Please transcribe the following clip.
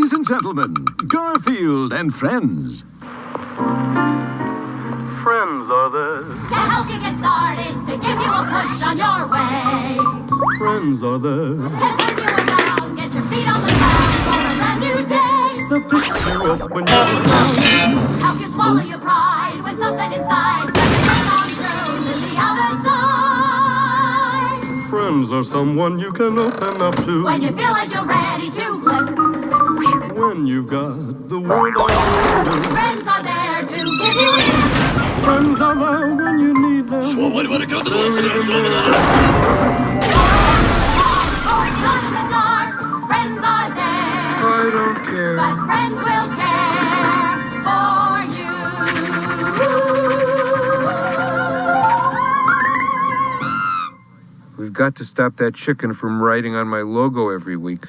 Ladies and gentlemen, Garfield and friends. Friends are there to help you get started, to give you a push on your way. Friends are there To turn you around, get your feet on the ground for a brand new day. to pick you up when you're down. Help you swallow your pride when something inside says you're on through to the other side. Friends are someone you can open up to When you feel like you're ready to flip, when you've got the world on your shoulder. friends are there to give you a lift. Friends are there when you need them. Or a shot in the dark, friends are there. I don't care. But friends will care for you. We've got to stop that chicken from writing on my logo every week.